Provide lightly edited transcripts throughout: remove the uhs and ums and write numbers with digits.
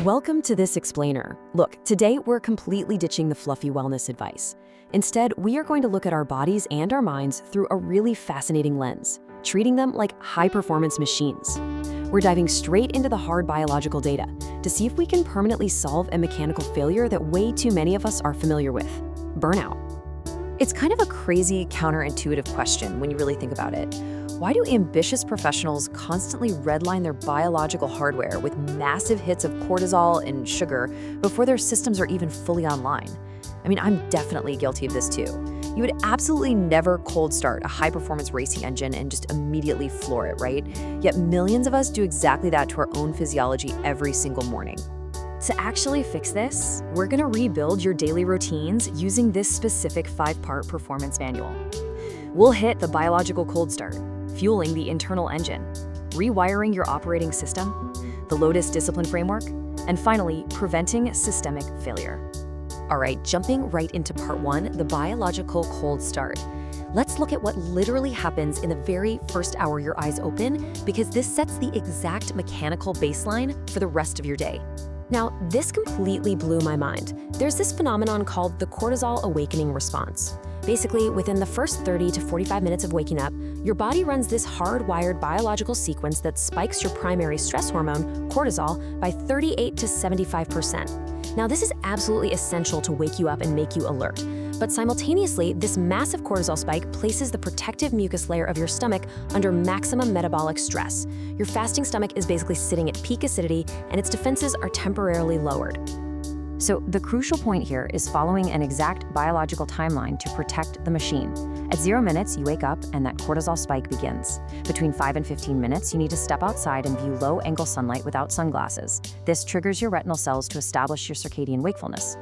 Welcome to this explainer. Look, today we're completely ditching the fluffy wellness advice. Instead, we are going to look at our bodies and our minds through a really fascinating lens, treating them like high-performance machines. We're diving straight into the hard biological data to see if we can permanently solve a mechanical failure that way too many of us are familiar with: burnout. It's kind of a crazy, counterintuitive question when you really think about it. Why do ambitious professionals constantly redline their biological hardware with massive hits of cortisol and sugar before their systems are even fully online? I mean, I'm definitely guilty of this too. You would absolutely never cold start a high-performance racing engine and just immediately floor it, right? Yet millions of us do exactly that to our own physiology every single morning. To actually fix this, we're gonna rebuild your daily routines using this specific 5-part performance manual. We'll hit the biological cold start, fueling the internal engine, rewiring your operating system, the Lotus discipline framework, and finally, preventing systemic failure. All right, jumping right into part 1, the biological cold start. Let's look at what literally happens in the very first hour your eyes open, because this sets the exact mechanical baseline for the rest of your day. Now, this completely blew my mind. There's this phenomenon called the cortisol awakening response. Basically, within the first 30 to 45 minutes of waking up, your body runs this hardwired biological sequence that spikes your primary stress hormone, cortisol, by 38 to 75%. Now, this is absolutely essential to wake you up and make you alert. But simultaneously, this massive cortisol spike places the protective mucus layer of your stomach under maximum metabolic stress. Your fasting stomach is basically sitting at peak acidity, and its defenses are temporarily lowered. So the crucial point here is following an exact biological timeline to protect the machine. At 0 minutes, you wake up and that cortisol spike begins. Between 5 and 15 minutes, you need to step outside and view low-angle sunlight without sunglasses. This triggers your retinal cells to establish your circadian wakefulness.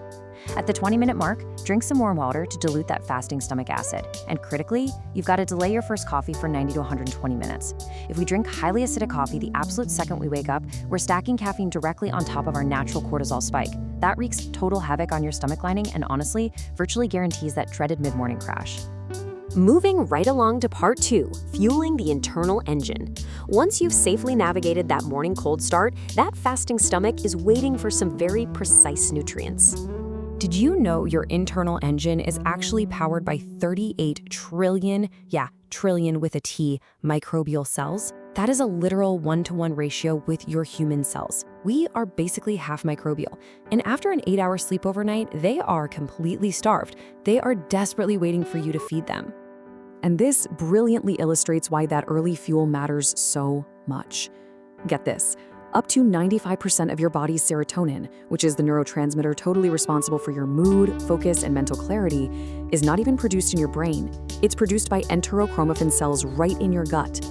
At the 20-minute mark, drink some warm water to dilute that fasting stomach acid. And critically, you've got to delay your first coffee for 90 to 120 minutes. If we drink highly acidic coffee the absolute second we wake up, we're stacking caffeine directly on top of our natural cortisol spike. That wreaks total havoc on your stomach lining and honestly, virtually guarantees that dreaded mid-morning crash. Moving right along to part 2, fueling the internal engine. Once you've safely navigated that morning cold start, that fasting stomach is waiting for some very precise nutrients. Did you know your internal engine is actually powered by 38 trillion, trillion with a T, microbial cells? That is a literal 1-to-1 ratio with your human cells. We are basically half microbial. And after an 8-hour sleep overnight, they are completely starved. They are desperately waiting for you to feed them. And this brilliantly illustrates why that early fuel matters so much. Get this. Up to 95% of your body's serotonin, which is the neurotransmitter totally responsible for your mood, focus, and mental clarity, is not even produced in your brain. It's produced by enterochromaffin cells right in your gut.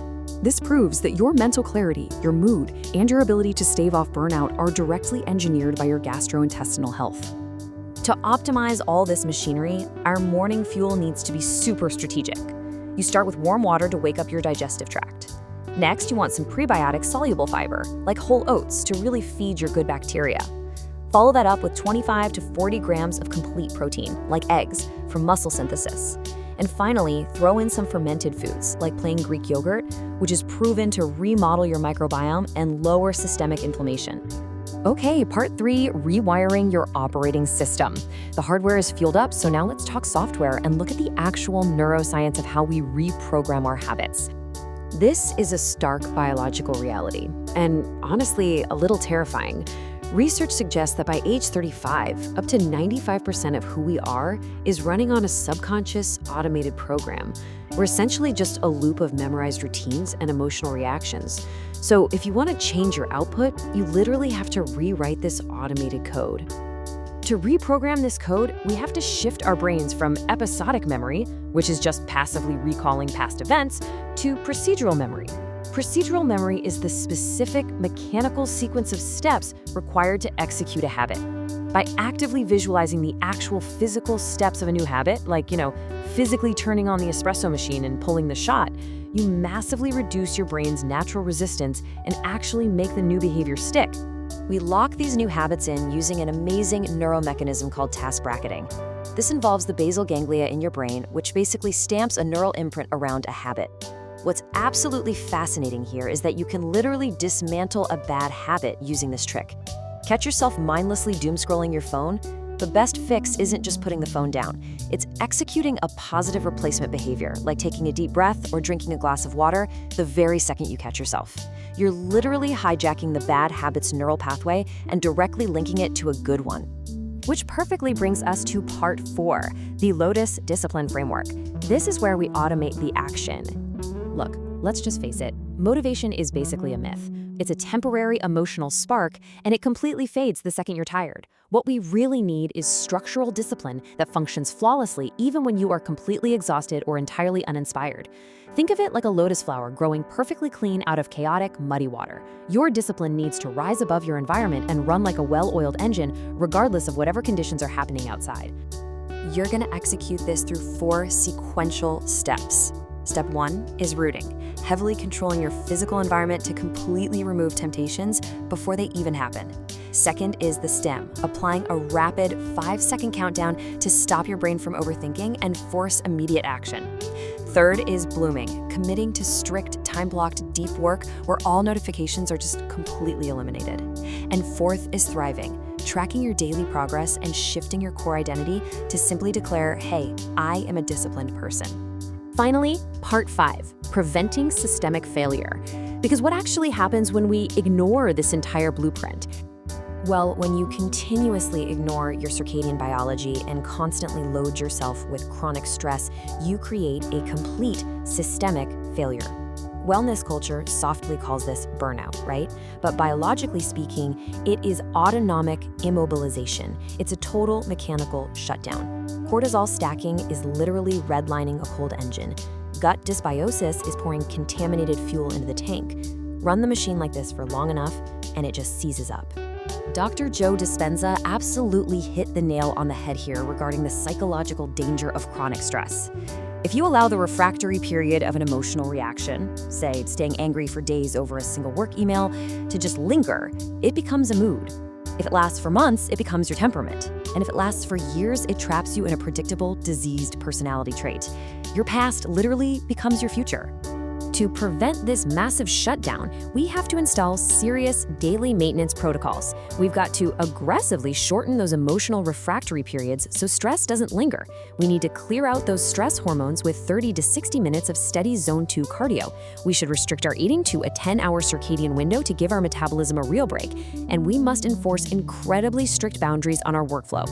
This proves that your mental clarity, your mood, and your ability to stave off burnout are directly engineered by your gastrointestinal health. To optimize all this machinery, our morning fuel needs to be super strategic. You start with warm water to wake up your digestive tract. Next, you want some prebiotic soluble fiber, like whole oats, to really feed your good bacteria. Follow that up with 25 to 40 grams of complete protein, like eggs, for muscle synthesis. And finally, throw in some fermented foods, like plain Greek yogurt, which is proven to remodel your microbiome and lower systemic inflammation. Okay, part 3, rewiring your operating system. The hardware is fueled up, so now let's talk software and look at the actual neuroscience of how we reprogram our habits. This is a stark biological reality, and honestly, a little terrifying. Research suggests that by age 35, up to 95% of who we are is running on a subconscious, automated program. We're essentially just a loop of memorized routines and emotional reactions. So if you want to change your output, you literally have to rewrite this automated code. To reprogram this code, we have to shift our brains from episodic memory, which is just passively recalling past events, to procedural memory. Procedural memory is the specific mechanical sequence of steps required to execute a habit. By actively visualizing the actual physical steps of a new habit, like, physically turning on the espresso machine and pulling the shot, you massively reduce your brain's natural resistance and actually make the new behavior stick. We lock these new habits in using an amazing neuromechanism called task bracketing. This involves the basal ganglia in your brain, which basically stamps a neural imprint around a habit. What's absolutely fascinating here is that you can literally dismantle a bad habit using this trick. Catch yourself mindlessly doom-scrolling your phone? The best fix isn't just putting the phone down. It's executing a positive replacement behavior, like taking a deep breath or drinking a glass of water the very second you catch yourself. You're literally hijacking the bad habits neural pathway and directly linking it to a good one. Which perfectly brings us to part 4, the Lotus discipline framework. This is where we automate the action. Look, let's just face it, motivation is basically a myth. It's a temporary emotional spark, and it completely fades the second you're tired. What we really need is structural discipline that functions flawlessly even when you are completely exhausted or entirely uninspired. Think of it like a lotus flower growing perfectly clean out of chaotic, muddy water. Your discipline needs to rise above your environment and run like a well-oiled engine, regardless of whatever conditions are happening outside. You're going to execute this through 4 sequential steps. Step 1 is rooting, heavily controlling your physical environment to completely remove temptations before they even happen. Second is the stem, applying a rapid 5-second countdown to stop your brain from overthinking and force immediate action. Third is blooming, committing to strict, time-blocked deep work where all notifications are just completely eliminated. And fourth is thriving, tracking your daily progress and shifting your core identity to simply declare, hey, I am a disciplined person. Finally, part 5, preventing systemic failure. Because what actually happens when we ignore this entire blueprint? Well, when you continuously ignore your circadian biology and constantly load yourself with chronic stress, you create a complete systemic failure. Wellness culture softly calls this burnout, right? But biologically speaking, it is autonomic immobilization. It's a total mechanical shutdown. Cortisol stacking is literally redlining a cold engine. Gut dysbiosis is pouring contaminated fuel into the tank. Run the machine like this for long enough, and it just seizes up. Dr. Joe Dispenza absolutely hit the nail on the head here regarding the psychological danger of chronic stress. If you allow the refractory period of an emotional reaction, say staying angry for days over a single work email, to just linger, it becomes a mood. If it lasts for months, it becomes your temperament. And if it lasts for years, it traps you in a predictable, diseased personality trait. Your past literally becomes your future. To prevent this massive shutdown, we have to install serious daily maintenance protocols. We've got to aggressively shorten those emotional refractory periods so stress doesn't linger. We need to clear out those stress hormones with 30 to 60 minutes of steady zone 2 cardio. We should restrict our eating to a 10-hour circadian window to give our metabolism a real break. And we must enforce incredibly strict boundaries on our workflow.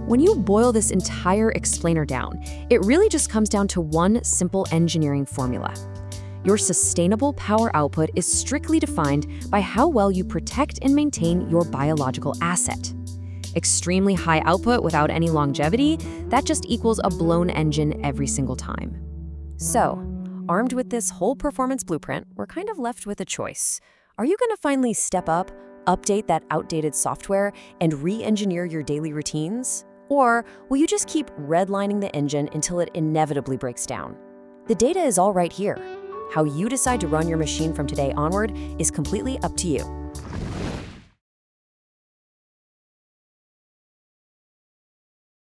When you boil this entire explainer down, it really just comes down to one simple engineering formula. Your sustainable power output is strictly defined by how well you protect and maintain your biological asset. Extremely high output without any longevity, that just equals a blown engine every single time. So, armed with this whole performance blueprint, we're kind of left with a choice. Are you going to finally step up, update that outdated software, and re-engineer your daily routines? Or will you just keep redlining the engine until it inevitably breaks down? The data is all right here. How you decide to run your machine from today onward is completely up to you.